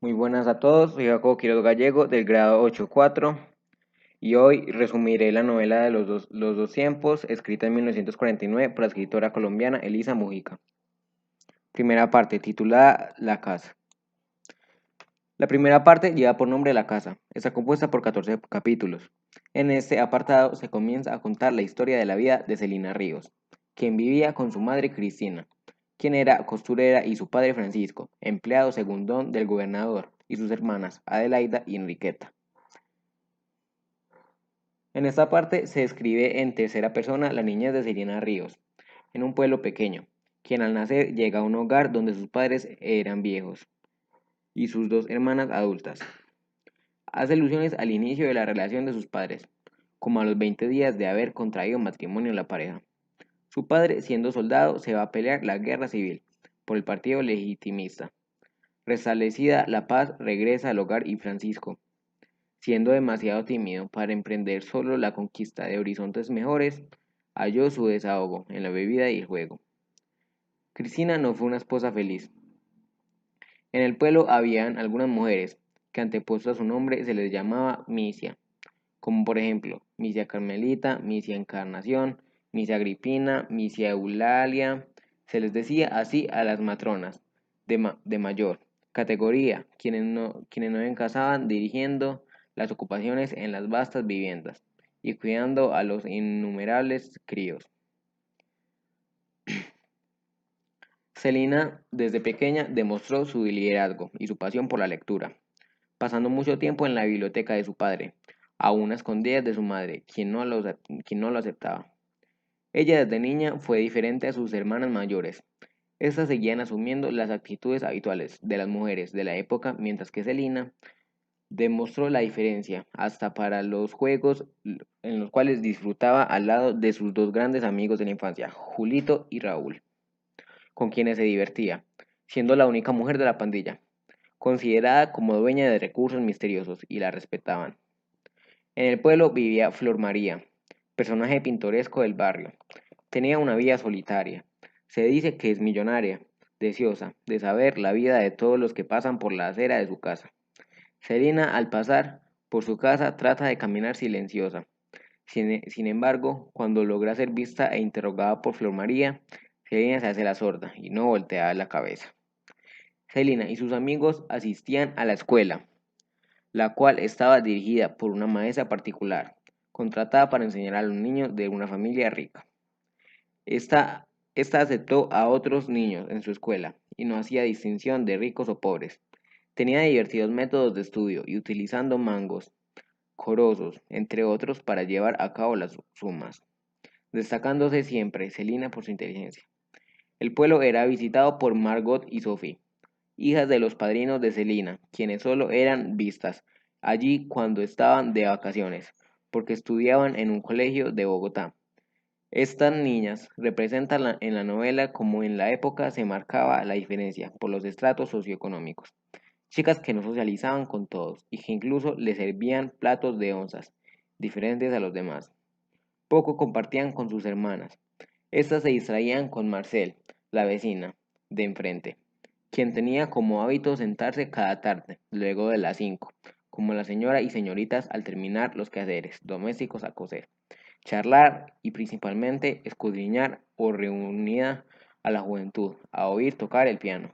Muy buenas a todos, soy Jacobo Quiroz Gallego del grado 8.4 y hoy resumiré la novela de los dos tiempos, escrita en 1949 por la escritora colombiana Elisa Mujica. Primera parte, titulada La casa. La primera parte lleva por nombre La casa, está compuesta por 14 capítulos. En este apartado se comienza a contar la historia de la vida de Celina Ríos, quien vivía con su madre Cristina, quien era costurera, y su padre Francisco, empleado segundón del gobernador, y sus hermanas Adelaida y Enriqueta. En esta parte se describe en tercera persona la niñez de Celina Ríos, en un pueblo pequeño, quien al nacer llega a un hogar donde sus padres eran viejos y sus dos hermanas adultas. Hace alusiones al inicio de la relación de sus padres, como a los 20 días de haber contraído matrimonio la pareja. Su padre, siendo soldado, se va a pelear la guerra civil por el partido legitimista. Restablecida la paz, regresa al hogar y Francisco, siendo demasiado tímido para emprender solo la conquista de horizontes mejores, halló su desahogo en la bebida y el juego. Cristina no fue una esposa feliz. En el pueblo habían algunas mujeres que, antepuesto a su nombre, se les llamaba Misia, como por ejemplo Misia Carmelita, Misia Encarnación, Misia Agripina, Misia Eulalia. Se les decía así a las matronas de mayor categoría, quienes no casaban, dirigiendo las ocupaciones en las vastas viviendas y cuidando a los innumerables críos. Celina desde pequeña demostró su liderazgo y su pasión por la lectura, pasando mucho tiempo en la biblioteca de su padre, aún a escondidas de su madre, quien no lo aceptaba. Ella desde niña fue diferente a sus hermanas mayores. Estas seguían asumiendo las actitudes habituales de las mujeres de la época, mientras que Celina demostró la diferencia hasta para los juegos en los cuales disfrutaba al lado de sus dos grandes amigos de la infancia, Julito y Raúl, con quienes se divertía, siendo la única mujer de la pandilla, considerada como dueña de recursos misteriosos, y la respetaban. En el pueblo vivía Flor María, personaje pintoresco del barrio. Tenía una vida solitaria. Se dice que es millonaria, deseosa de saber la vida de todos los que pasan por la acera de su casa. Celina, al pasar por su casa, trata de caminar silenciosa. Sin embargo, cuando logra ser vista e interrogada por Flor María, Celina se hace la sorda y no voltea la cabeza. Celina y sus amigos asistían a la escuela, la cual estaba dirigida por una maestra particular, contratada para enseñar a los niños de una familia rica. Esta, esta aceptó a otros niños en su escuela y no hacía distinción de ricos o pobres. Tenía divertidos métodos de estudio y utilizando mangos, corosos, entre otros, para llevar a cabo las sumas, destacándose siempre Celina por su inteligencia. El pueblo era visitado por Margot y Sophie, hijas de los padrinos de Celina, quienes solo eran vistas allí cuando estaban de vacaciones, porque estudiaban en un colegio de Bogotá. Estas niñas representan en la novela como en la época se marcaba la diferencia por los estratos socioeconómicos. Chicas que no socializaban con todos y que incluso les servían platos de onzas, diferentes a los demás. Poco compartían con sus hermanas. Estas se distraían con Marcel, la vecina de enfrente, quien tenía como hábito sentarse cada tarde, luego de las 5, como la señora y señoritas al terminar los quehaceres domésticos a coser, charlar y principalmente escudriñar o reunida a la juventud a oír tocar el piano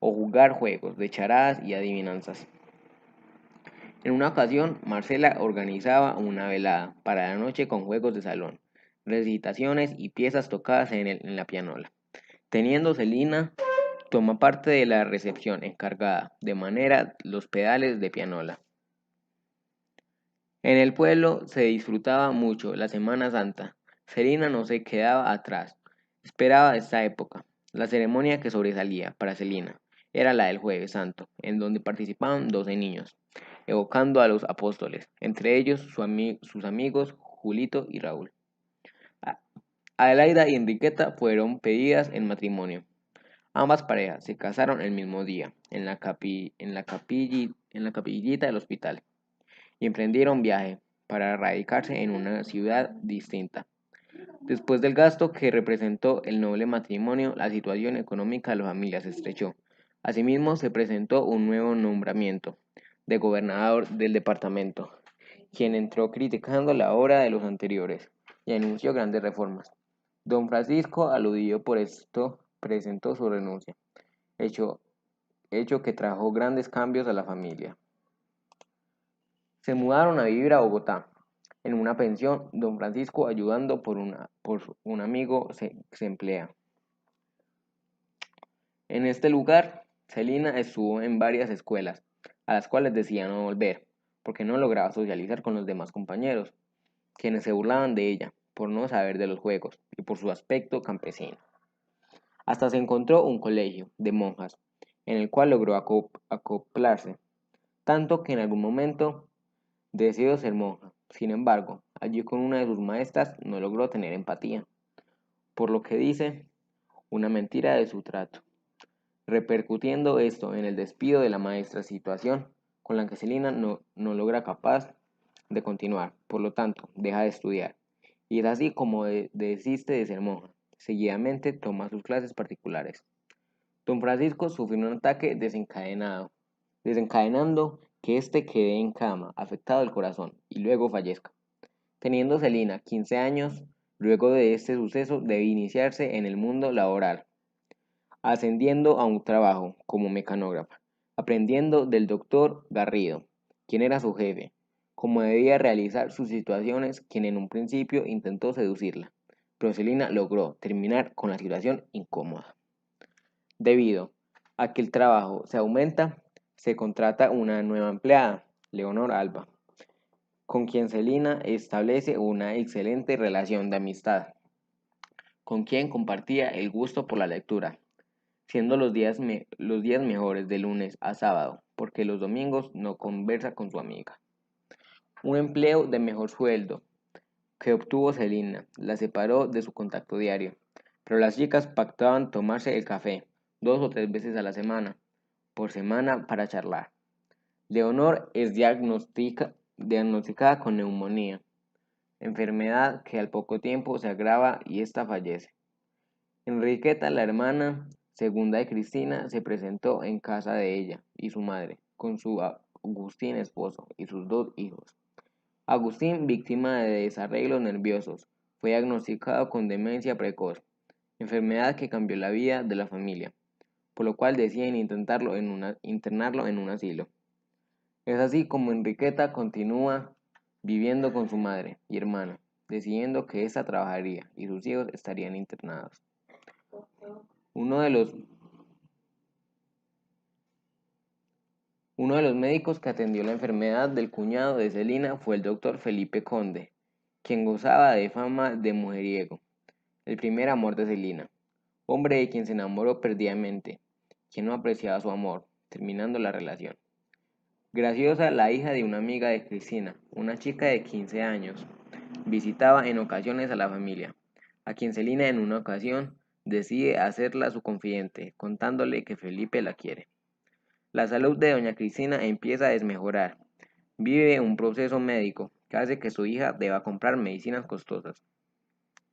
o jugar juegos de charadas y adivinanzas. En una ocasión, Marcela organizaba una velada para la noche con juegos de salón, recitaciones y piezas tocadas en la pianola. Teniendo Celina, toma parte de la recepción encargada de manera los pedales de pianola. En el pueblo se disfrutaba mucho la Semana Santa. Celina no se quedaba atrás, esperaba esta época. La ceremonia que sobresalía para Celina era la del Jueves Santo, en donde participaban 12 niños, evocando a los apóstoles, entre ellos sus amigos Julito y Raúl. Adelaida y Enriqueta fueron pedidas en matrimonio. Ambas parejas se casaron el mismo día, en la capillita del hospital, y emprendieron viaje para radicarse en una ciudad distinta. Después del gasto que representó el noble matrimonio, la situación económica de la familia se estrechó, Asimismo, se presentó un nuevo nombramiento de gobernador del departamento, quien entró criticando la obra de los anteriores y anunció grandes reformas. Don Francisco, aludido por esto, presentó su renuncia, hecho, hecho que trajo grandes cambios a la familia. Se mudaron a vivir a Bogotá, en una pensión. Don Francisco, ayudando por un amigo, se emplea. En este lugar, Celina estuvo en varias escuelas, a las cuales decía no volver, porque no lograba socializar con los demás compañeros, quienes se burlaban de ella por no saber de los juegos y por su aspecto campesino. Hasta se encontró un colegio de monjas, en el cual logró acoplarse, tanto que en algún momento deseó ser monja. Sin embargo, allí con una de sus maestras no logró tener empatía, por lo que dice una mentira de su trato, repercutiendo esto en el despido de la maestra, situación con la que Celina no logra capaz de continuar, por lo tanto, deja de estudiar. Y es así como desiste de ser monja. Seguidamente toma sus clases particulares. Don Francisco sufrió un ataque desencadenando que éste quede en cama, afectado el corazón, y luego fallezca. Teniendo Celina 15 años, luego de este suceso debe iniciarse en el mundo laboral, ascendiendo a un trabajo como mecanógrafa, aprendiendo del doctor Garrido, quien era su jefe, cómo debía realizar sus situaciones, quien en un principio intentó seducirla, pero Celina logró terminar con la situación incómoda. Debido a que el trabajo se aumenta, se contrata una nueva empleada, Leonor Alba, con quien Celina establece una excelente relación de amistad, con quien compartía el gusto por la lectura, siendo los días mejores de lunes a sábado, porque los domingos no conversa con su amiga. Un empleo de mejor sueldo que obtuvo Celina la separó de su contacto diario, pero las chicas pactaban tomarse el café 2 o 3 veces a la semana, por semana para charlar. Leonor es diagnosticada con neumonía, enfermedad que al poco tiempo se agrava y ésta fallece. Enriqueta, la hermana segunda de Cristina, se presentó en casa de ella y su madre, con su Agustín esposo y sus 2 hijos. Agustín, víctima de desarreglos nerviosos, fue diagnosticado con demencia precoz, enfermedad que cambió la vida de la familia, por lo cual deciden internarlo en un asilo. Es así como Enriqueta continúa viviendo con su madre y hermana, decidiendo que ésta trabajaría y sus hijos estarían internados. Uno de los médicos que atendió la enfermedad del cuñado de Celina fue el doctor Felipe Conde, quien gozaba de fama de mujeriego, el primer amor de Celina, hombre de quien se enamoró perdidamente, quien no apreciaba su amor, terminando la relación. Graciosa, la hija de una amiga de Cristina, una chica de 15 años, visitaba en ocasiones a la familia, a quien Celina en una ocasión decide hacerla su confidente, contándole que Felipe la quiere. La salud de doña Cristina empieza a desmejorar. Vive un proceso médico que hace que su hija deba comprar medicinas costosas.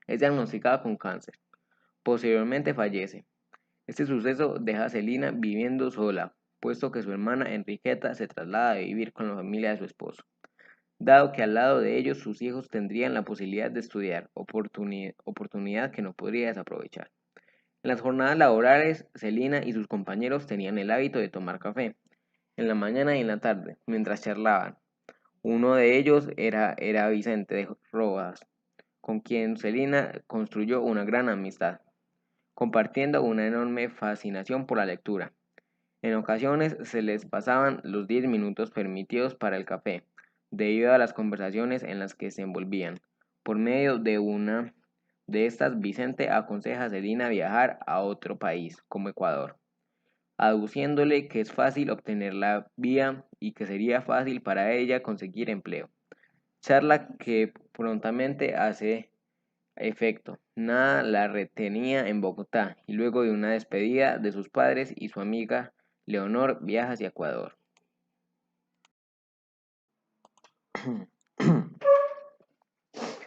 Es diagnosticada con cáncer. Posteriormente fallece. Este suceso deja a Celina viviendo sola, puesto que su hermana Enriqueta se traslada a vivir con la familia de su esposo, dado que al lado de ellos sus hijos tendrían la posibilidad de estudiar, oportunidad que no podría desaprovechar. En las jornadas laborales, Celina y sus compañeros tenían el hábito de tomar café, en la mañana y en la tarde, mientras charlaban. Uno de ellos era Vicente de Rojas, con quien Celina construyó una gran amistad, compartiendo una enorme fascinación por la lectura. En ocasiones se les pasaban los 10 minutos permitidos para el café, debido a las conversaciones en las que se envolvían. Por medio de una de estas, Vicente aconseja a Celina viajar a otro país, como Ecuador, aduciéndole que es fácil obtener la vía y que sería fácil para ella conseguir empleo. Charla que prontamente hace efecto. Nada la retenía en Bogotá y luego de una despedida de sus padres y su amiga Leonor viaja hacia Ecuador.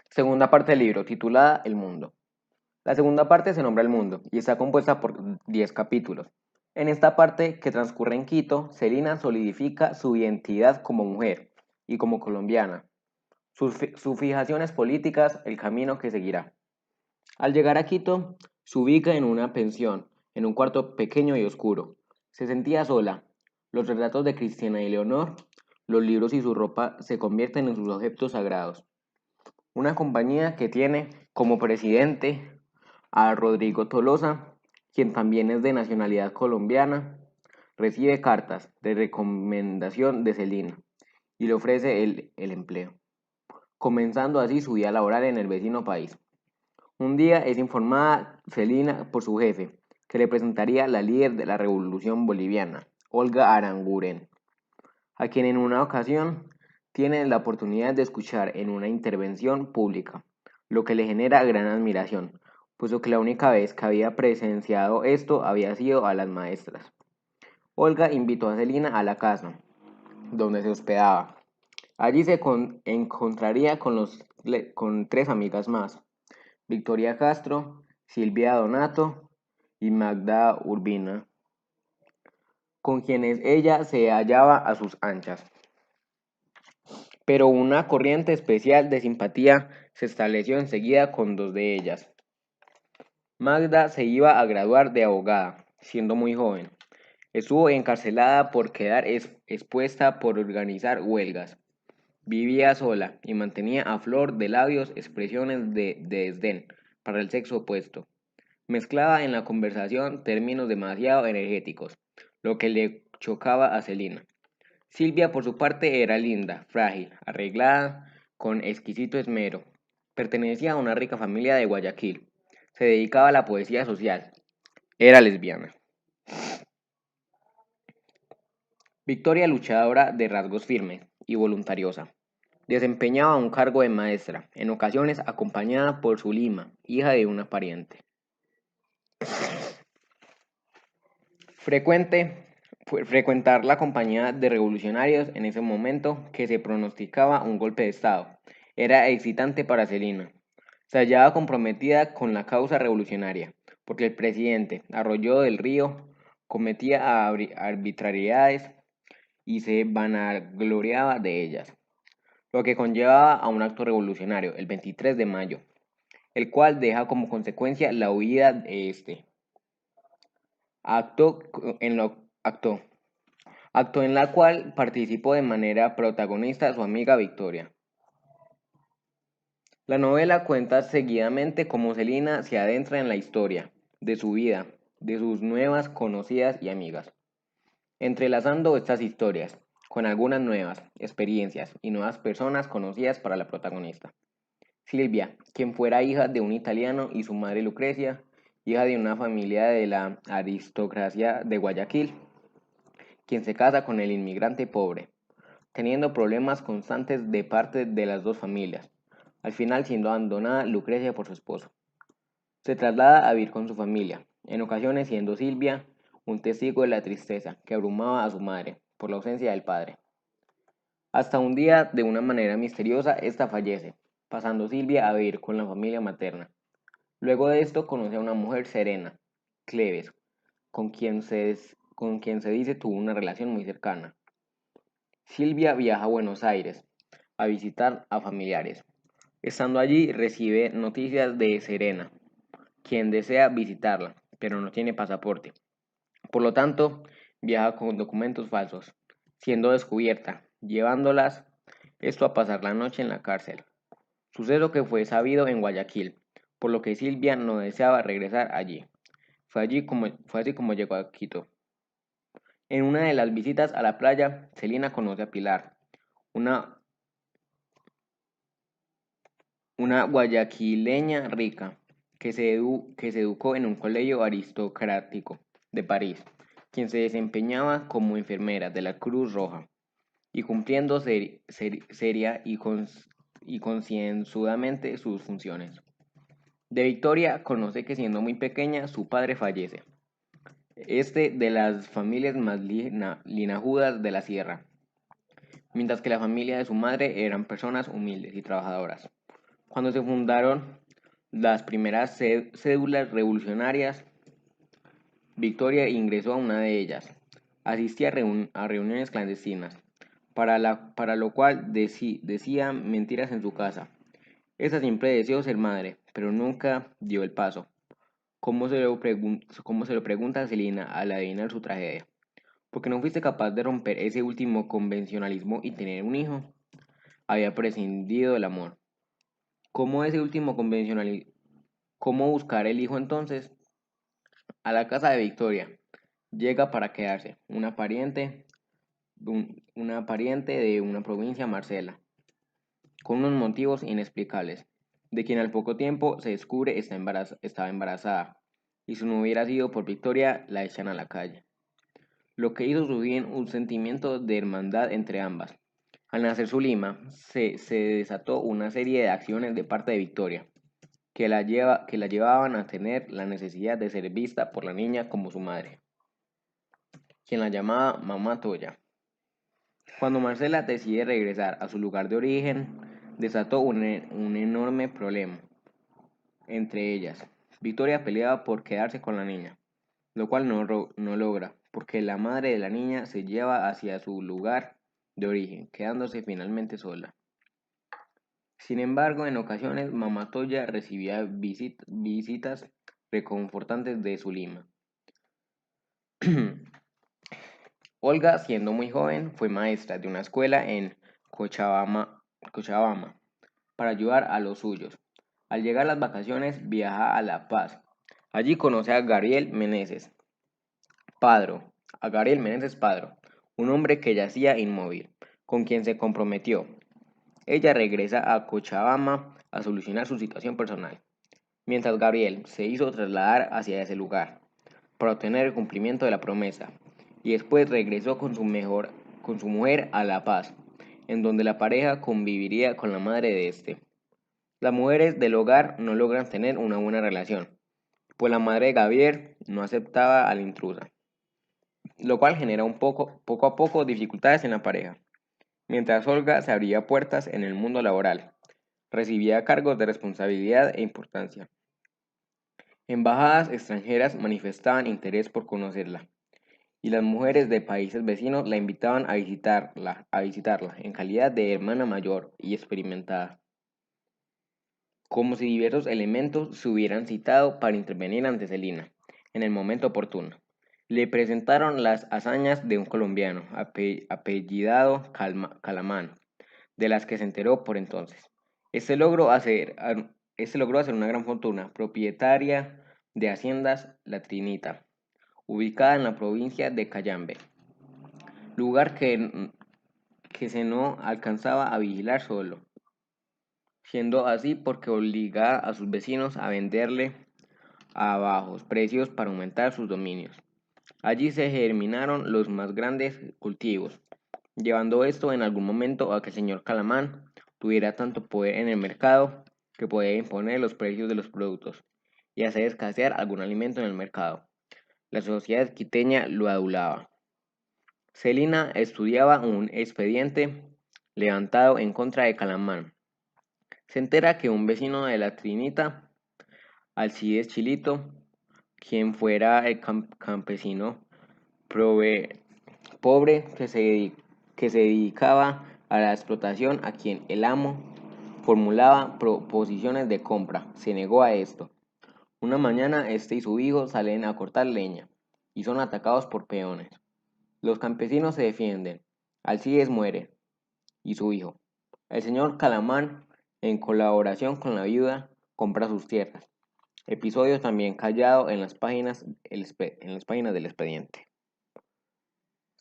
Segunda parte del libro, titulada El Mundo. La segunda parte se nombra El Mundo y está compuesta por 10 capítulos. En esta parte que transcurre en Quito, Celina solidifica su identidad como mujer y como colombiana, sus fijaciones políticas, el camino que seguirá. Al llegar a Quito, se ubica en una pensión, en un cuarto pequeño y oscuro. Se sentía sola. Los retratos de Cristiana y Leonor, los libros y su ropa se convierten en sus objetos sagrados. Una compañía que tiene como presidente a Rodrigo Tolosa, quien también es de nacionalidad colombiana, recibe cartas de recomendación de Celina y le ofrece el empleo, comenzando así su vida laboral en el vecino país. Un día es informada Celina por su jefe, que le presentaría la líder de la revolución boliviana, Olga Aranguren, a quien en una ocasión tiene la oportunidad de escuchar en una intervención pública, lo que le genera gran admiración, puesto que la única vez que había presenciado esto había sido a las maestras. Olga invitó a Celina a la casa, donde se hospedaba. Allí encontraría con tres amigas más, Victoria Castro, Silvia Donato y Magda Urbina, con quienes ella se hallaba a sus anchas. Pero una corriente especial de simpatía se estableció enseguida con dos de ellas. Magda se iba a graduar de abogada, siendo muy joven. Estuvo encarcelada por quedar expuesta por organizar huelgas. Vivía sola y mantenía a flor de labios expresiones de desdén para el sexo opuesto. Mezclaba en la conversación términos demasiado energéticos, lo que le chocaba a Celina. Silvia, por su parte, era linda, frágil, arreglada, con exquisito esmero. Pertenecía a una rica familia de Guayaquil. Se dedicaba a la poesía social. Era lesbiana. Victoria, luchadora de rasgos firmes y voluntariosa. Desempeñaba un cargo de maestra, en ocasiones acompañada por su Lima, hija de una pariente. Frecuentar la compañía de revolucionarios en ese momento que se pronosticaba un golpe de Estado era excitante para Celina. Se hallaba comprometida con la causa revolucionaria, porque el presidente Arroyo del Río cometía arbitrariedades y se vanagloriaba de ellas, lo que conllevaba a un acto revolucionario el 23 de mayo, el cual deja como consecuencia la huida de este. Acto en lo acto acto en la cual participó de manera protagonista su amiga Victoria. La novela cuenta seguidamente cómo Celina se adentra en la historia de su vida, de sus nuevas conocidas y amigas, entrelazando estas historias con algunas nuevas experiencias y nuevas personas conocidas para la protagonista. Silvia, quien fuera hija de un italiano y su madre Lucrecia, hija de una familia de la aristocracia de Guayaquil, quien se casa con el inmigrante pobre, teniendo problemas constantes de parte de las dos familias, al final siendo abandonada Lucrecia por su esposo. Se traslada a vivir con su familia, en ocasiones siendo Silvia un testigo de la tristeza que abrumaba a su madre por la ausencia del padre. Hasta un día, de una manera misteriosa, esta fallece, pasando Silvia a vivir con la familia materna. Luego de esto conoce a una mujer serena, Cleves, con quien se dice tuvo una relación muy cercana. Silvia viaja a Buenos Aires a visitar a familiares. Estando allí recibe noticias de Serena, quien desea visitarla, pero no tiene pasaporte. Por lo tanto, viaja con documentos falsos, siendo descubierta, llevándolas esto a pasar la noche en la cárcel. Suceso que fue sabido en Guayaquil, por lo que Silvia no deseaba regresar allí. Fue así como llegó a Quito. En una de las visitas a la playa, Celina conoce a Pilar, una una guayaquileña rica que se educó en un colegio aristocrático de París, quien se desempeñaba como enfermera de la Cruz Roja y cumpliendo seria y concienzudamente sus funciones. De Victoria conoce que siendo muy pequeña su padre fallece, este de las familias más linajudas de la sierra, mientras que la familia de su madre eran personas humildes y trabajadoras. Cuando se fundaron las primeras cédulas revolucionarias Victoria ingresó a una de ellas. Asistía a reuniones clandestinas, para lo cual decía mentiras en su casa. Esa siempre deseó ser madre, pero nunca dio el paso. ¿Cómo se lo pregunta Celina al adivinar su tragedia? ¿Por qué no fuiste capaz de romper ese último convencionalismo y tener un hijo? Había prescindido del amor. ¿Cómo ese último convencionalismo? ¿Cómo buscar el hijo entonces? A la casa de Victoria. Llega para quedarse una pariente de una provincia, Marcela, con unos motivos inexplicables, de quien al poco tiempo se descubre estaba embarazada, y si no hubiera sido por Victoria, la echan a la calle, lo que hizo surgir un sentimiento de hermandad entre ambas. Al nacer Zulima, se desató una serie de acciones de parte de Victoria, que la llevaban a tener la necesidad de ser vista por la niña como su madre, quien la llamaba Mamá Toya. Cuando Marcela decide regresar a su lugar de origen, desató un enorme problema entre ellas. Victoria peleaba por quedarse con la niña, lo cual no logra, porque la madre de la niña se lleva hacia su lugar de origen, quedándose finalmente sola. Sin embargo, en ocasiones, Mamá Toya recibía visitas reconfortantes de Zulima. Olga, siendo muy joven, fue maestra de una escuela en Cochabamba para ayudar a los suyos. Al llegar las vacaciones, viaja a La Paz. Allí conoce a Gabriel Meneses Padro, un hombre que yacía inmóvil, con quien se comprometió. Ella regresa a Cochabamba a solucionar su situación personal, mientras Gabriel se hizo trasladar hacia ese lugar para obtener el cumplimiento de la promesa, y después regresó con su mujer a La Paz, en donde la pareja conviviría con la madre de este. Las mujeres del hogar no logran tener una buena relación, pues la madre de Gabriel no aceptaba a la intrusa, lo cual genera poco a poco dificultades en la pareja. Mientras Olga se abría puertas en el mundo laboral, recibía cargos de responsabilidad e importancia. Embajadas extranjeras manifestaban interés por conocerla, y las mujeres de países vecinos la invitaban a visitarla en calidad de hermana mayor y experimentada, como si diversos elementos se hubieran citado para intervenir ante Celina en el momento oportuno. Le presentaron las hazañas de un colombiano apellidado Calamán, de las que se enteró por entonces. Este logró hacer una gran fortuna, propietaria de haciendas La Trinita, ubicada en la provincia de Cayambe, lugar que se no alcanzaba a vigilar solo, siendo así porque obligaba a sus vecinos a venderle a bajos precios para aumentar sus dominios. Allí se germinaron los más grandes cultivos, llevando esto en algún momento a que el señor Calamán tuviera tanto poder en el mercado que podía imponer los precios de los productos y hacer escasear algún alimento en el mercado. La sociedad quiteña lo adulaba. Celina estudiaba un expediente levantado en contra de Calamán. Se entera que un vecino de la Trinita, Alcides Chilito, quien fuera el campesino pobre que se dedicaba a la explotación, a quien el amo formulaba proposiciones de compra, se negó a esto. Una mañana este y su hijo salen a cortar leña y son atacados por peones. Los campesinos se defienden, Alcides muere y su hijo. El señor Calamán, en colaboración con la viuda, compra sus tierras. Episodio también callado en las páginas del expediente.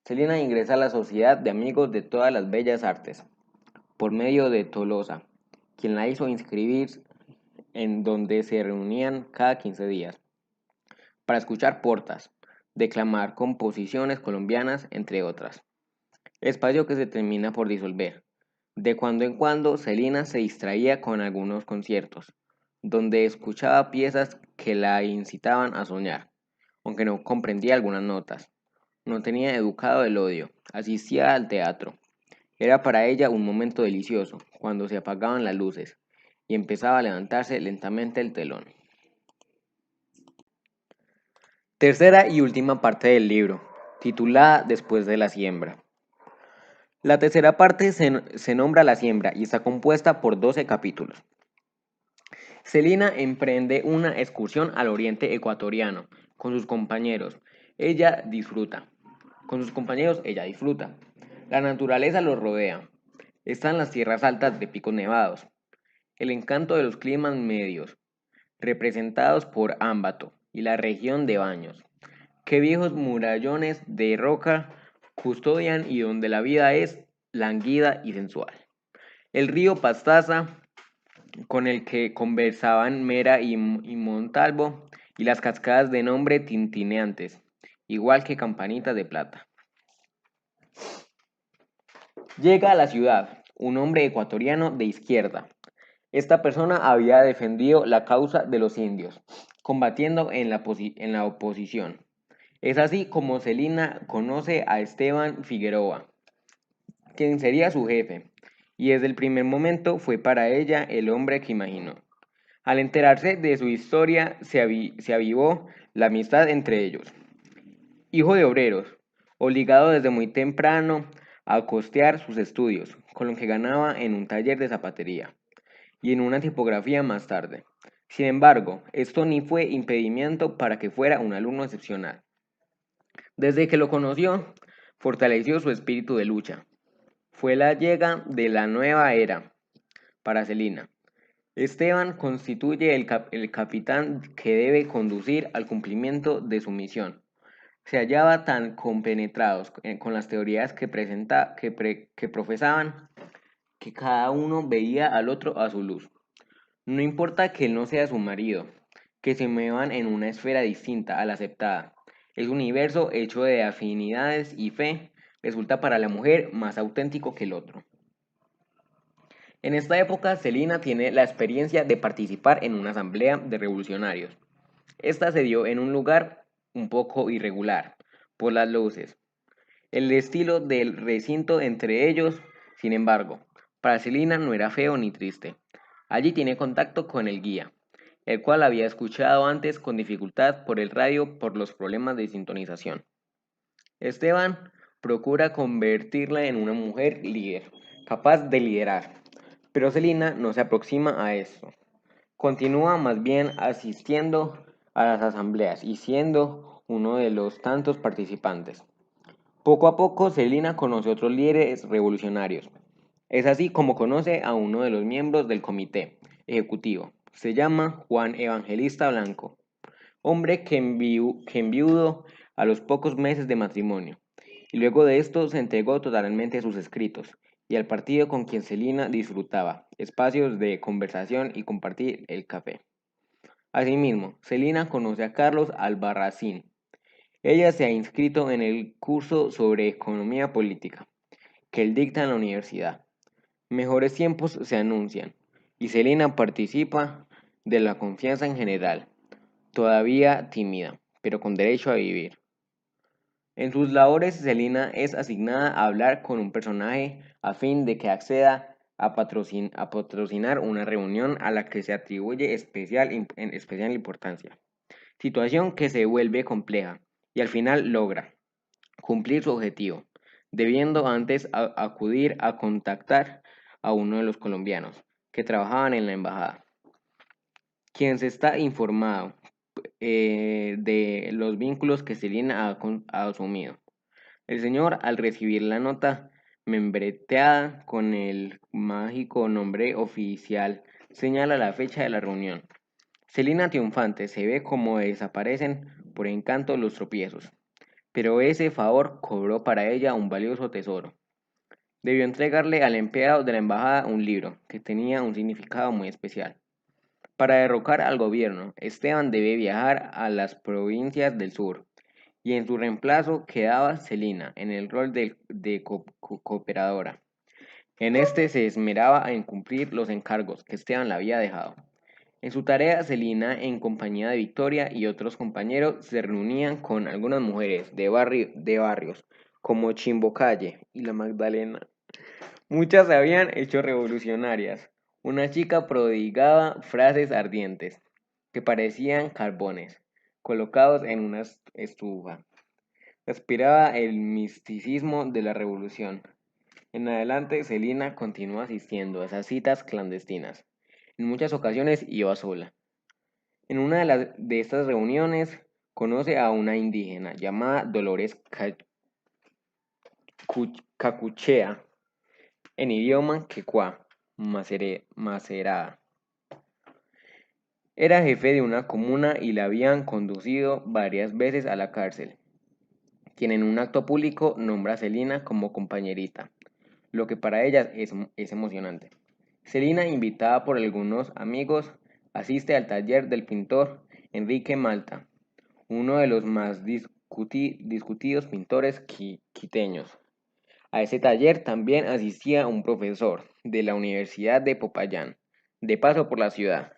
Celina ingresa a la Sociedad de Amigos de todas las Bellas Artes, por medio de Tolosa, quien la hizo inscribir en donde se reunían cada 15 días, para escuchar portas, declamar composiciones colombianas, entre otras. Espacio que se termina por disolver. De cuando en cuando, Celina se distraía con algunos conciertos, donde escuchaba piezas que la incitaban a soñar, aunque no comprendía algunas notas. No tenía educado el odio, asistía al teatro. Era para ella un momento delicioso, cuando se apagaban las luces y empezaba a levantarse lentamente el telón. Tercera y última parte del libro, titulada Después de la siembra. La tercera parte se nombra La siembra y está compuesta por 12 capítulos. Celina emprende una excursión al oriente ecuatoriano con sus compañeros. Ella disfruta. Con sus compañeros ella disfruta. La naturaleza los rodea. Están las tierras altas de picos nevados. El encanto de los climas medios, representados por Ámbato y la región de Baños, que viejos murallones de roca custodian y donde la vida es languida y sensual. El río Pastaza, con el que conversaban Mera y Montalvo, y las cascadas de nombre tintineantes, igual que campanitas de plata. Llega a la ciudad un hombre ecuatoriano de izquierda. Esta persona había defendido la causa de los indios, combatiendo en la oposición. Es así como Celina conoce a Esteban Figueroa, quien sería su jefe, y desde el primer momento fue para ella el hombre que imaginó. Al enterarse de su historia, se avivó la amistad entre ellos. Hijo de obreros, obligado desde muy temprano a costear sus estudios, con lo que ganaba en un taller de zapatería y en una tipografía más tarde. Sin embargo, esto ni fue impedimento para que fuera un alumno excepcional. Desde que lo conoció, fortaleció su espíritu de lucha. Fue la llegada de la nueva era para Celina. Esteban constituye el capitán que debe conducir al cumplimiento de su misión. Se hallaba tan compenetrados con las teorías que profesaban que cada uno veía al otro a su luz. No importa que él no sea su marido, que se muevan en una esfera distinta a la aceptada. El universo hecho de afinidades y fe resulta para la mujer más auténtico que el otro. En esta época, Celina tiene la experiencia de participar en una asamblea de revolucionarios. Esta se dio en un lugar un poco irregular, por las luces, el estilo del recinto entre ellos, sin embargo, para Celina no era feo ni triste. Allí tiene contacto con el guía, el cual había escuchado antes con dificultad por el radio por los problemas de sintonización. Esteban procura convertirla en una mujer líder, capaz de liderar, pero Celina no se aproxima a eso. Continúa más bien asistiendo a las asambleas y siendo uno de los tantos participantes. Poco a poco, Celina conoce a otros líderes revolucionarios. Es así como conoce a uno de los miembros del comité ejecutivo. Se llama Juan Evangelista Blanco, hombre que enviudó a los pocos meses de matrimonio, y luego de esto se entregó totalmente a sus escritos y al partido con quien Celina disfrutaba espacios de conversación y compartir el café. Asimismo, Celina conoce a Carlos Albarracín. Ella se ha inscrito en el curso sobre economía política que él dicta en la universidad. Mejores tiempos se anuncian y Celina participa de la confianza en general, todavía tímida, pero con derecho a vivir. En sus labores, Celina es asignada a hablar con un personaje a fin de que acceda a patrocinar una reunión a la que se atribuye especial importancia. Situación que se vuelve compleja y al final logra cumplir su objetivo, debiendo antes acudir a contactar a uno de los colombianos que trabajaban en la embajada, quien se está informado de los vínculos que Celina ha asumido. El señor, al recibir la nota membreteada con el mágico nombre oficial, señala la fecha de la reunión. Celina triunfante se ve como desaparecen por encanto los tropiezos, pero ese favor cobró para ella un valioso tesoro. Debió entregarle al empleado de la embajada un libro que tenía un significado muy especial. Para derrocar al gobierno, Esteban debe viajar a las provincias del sur, y en su reemplazo quedaba Celina en el rol de cooperadora. En este se esmeraba en cumplir los encargos que Esteban le había dejado. En su tarea, Celina, en compañía de Victoria y otros compañeros, se reunían con algunas mujeres de barrios como Chimbocalle y La Magdalena. Muchas se habían hecho revolucionarias. Una chica prodigaba frases ardientes que parecían carbones, colocados en una estufa. Respiraba el misticismo de la revolución. En adelante, Celina continuó asistiendo a esas citas clandestinas. En muchas ocasiones iba sola. En una de estas reuniones conoce a una indígena llamada Dolores Cacuchea, en idioma quechua, macerada. Era jefe de una comuna y la habían conducido varias veces a la cárcel, quien en un acto público nombra a Celina como compañerita, lo que para ella es emocionante. Celina, invitada por algunos amigos, asiste al taller del pintor Enrique Malta, uno de los más discutidos pintores quiteños. A ese taller también asistía un profesor de la Universidad de Popayán, de paso por la ciudad.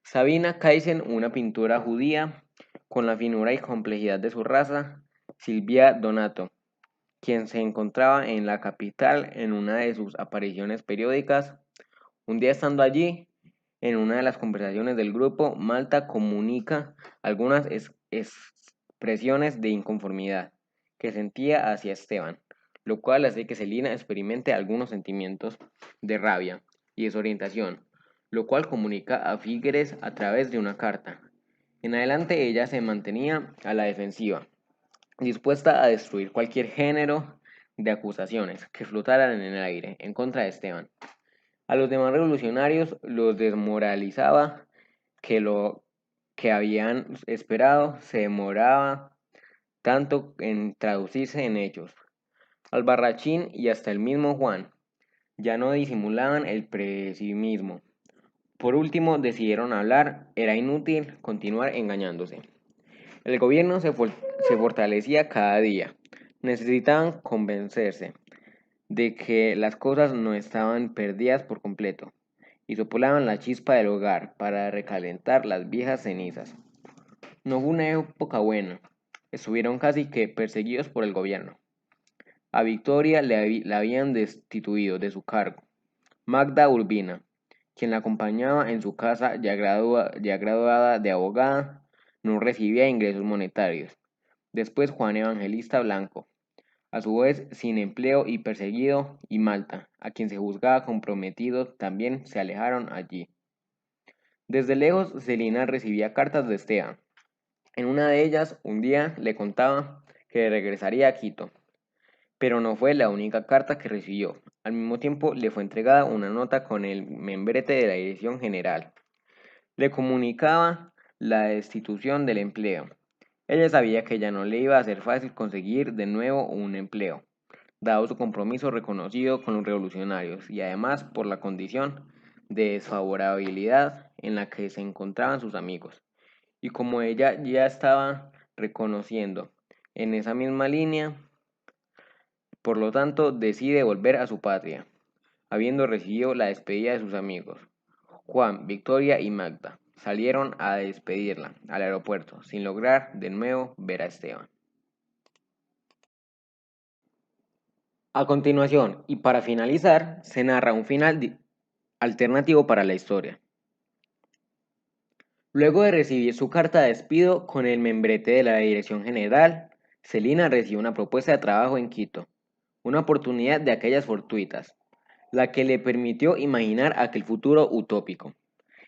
Sabina Kaizen, una pintura judía con la finura y complejidad de su raza. Silvia Donato, quien se encontraba en la capital en una de sus apariciones periódicas. Un día estando allí, en una de las conversaciones del grupo, Malta comunica algunas expresiones de inconformidad que sentía hacia Esteban, lo cual hace que Celina experimente algunos sentimientos de rabia y desorientación, lo cual comunica a Figueres a través de una carta. En adelante ella se mantenía a la defensiva, dispuesta a destruir cualquier género de acusaciones que flotaran en el aire en contra de Esteban. A los demás revolucionarios los desmoralizaba que lo que habían esperado se demoraba tanto en traducirse en hechos. Albarrachín y hasta el mismo Juan ya no disimulaban el pesimismo. Por último, decidieron hablar, era inútil continuar engañándose. El gobierno se fortalecía cada día. Necesitaban convencerse de que las cosas no estaban perdidas por completo y soplaban la chispa del hogar para recalentar las viejas cenizas. No fue una época buena. Estuvieron casi que perseguidos por el gobierno. A Victoria la habían destituido de su cargo. Magda Urbina, quien la acompañaba en su casa ya graduada de abogada, no recibía ingresos monetarios. Después Juan Evangelista Blanco, a su vez sin empleo y perseguido, y Malta, a quien se juzgaba comprometido, también se alejaron allí. Desde lejos, Celina recibía cartas de Esteban. En una de ellas, un día le contaba que regresaría a Quito. Pero no fue la única carta que recibió. Al mismo tiempo le fue entregada una nota con el membrete de la Dirección General. Le comunicaba la destitución del empleo. Ella sabía que ya no le iba a ser fácil conseguir de nuevo un empleo, dado su compromiso reconocido con los revolucionarios y además por la condición de desfavorabilidad en la que se encontraban sus amigos. Y como ella ya estaba reconociendo en esa misma línea, por lo tanto, decide volver a su patria, habiendo recibido la despedida de sus amigos. Juan, Victoria y Magda salieron a despedirla al aeropuerto, sin lograr de nuevo ver a Esteban. A continuación, y para finalizar, se narra un final alternativo para la historia. Luego de recibir su carta de despido con el membrete de la Dirección General, Celina recibe una propuesta de trabajo en Quito, una oportunidad de aquellas fortuitas, la que le permitió imaginar aquel futuro utópico,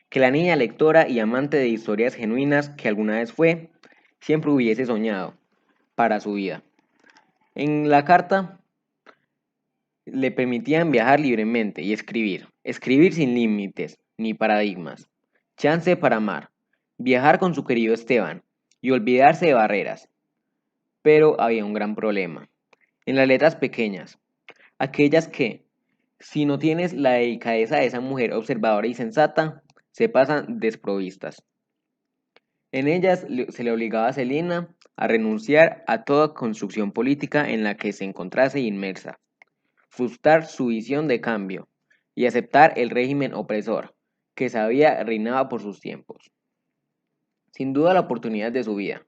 que la niña lectora y amante de historias genuinas que alguna vez fue, siempre hubiese soñado para su vida. En la carta le permitían viajar libremente y escribir sin límites ni paradigmas, chance para amar, viajar con su querido Esteban y olvidarse de barreras. Pero había un gran problema. En las letras pequeñas, aquellas que, si no tienes la delicadeza de esa mujer observadora y sensata, se pasan desprovistas. En ellas se le obligaba a Celina a renunciar a toda construcción política en la que se encontrase inmersa, frustrar su visión de cambio y aceptar el régimen opresor que sabía reinaba por sus tiempos. Sin duda la oportunidad de su vida.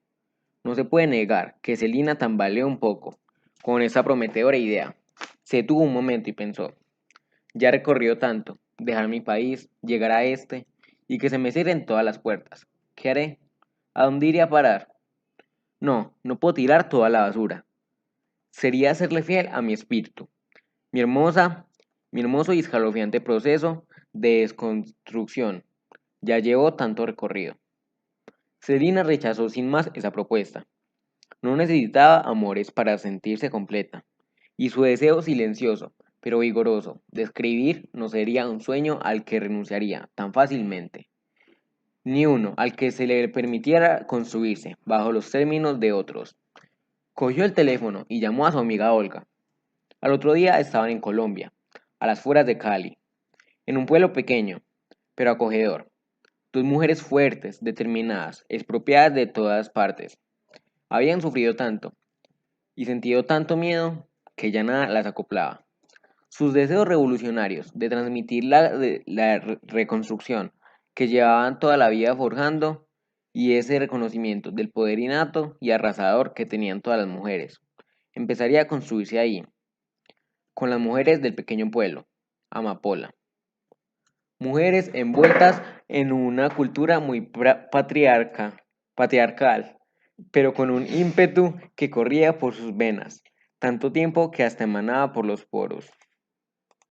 No se puede negar que Celina tambaleó un poco con esa prometedora idea. Se detuvo un momento y pensó, ya recorrió tanto, dejar mi país, llegar a este, y que se me cierren todas las puertas. ¿Qué haré? ¿A dónde iré a parar? No, no puedo tirar toda la basura. Sería serle fiel a mi espíritu. Mi hermosa, mi hermoso y escalofriante proceso de desconstrucción ya llevó tanto recorrido. Selina rechazó sin más esa propuesta. No necesitaba amores para sentirse completa, y su deseo silencioso, pero vigoroso, de escribir no sería un sueño al que renunciaría tan fácilmente, ni uno al que se le permitiera construirse bajo los términos de otros. Cogió el teléfono y llamó a su amiga Olga. Al otro día estaban en Colombia, a las afueras de Cali, en un pueblo pequeño, pero acogedor. Dos mujeres fuertes, determinadas, expropiadas de todas partes. Habían sufrido tanto y sentido tanto miedo que ya nada las acoplaba. Sus deseos revolucionarios de transmitir la reconstrucción que llevaban toda la vida forjando y ese reconocimiento del poder innato y arrasador que tenían todas las mujeres. Empezaría a construirse ahí, con las mujeres del pequeño pueblo, Amapola. Mujeres envueltas en una cultura muy patriarcal, pero con un ímpetu que corría por sus venas, tanto tiempo que hasta emanaba por los poros.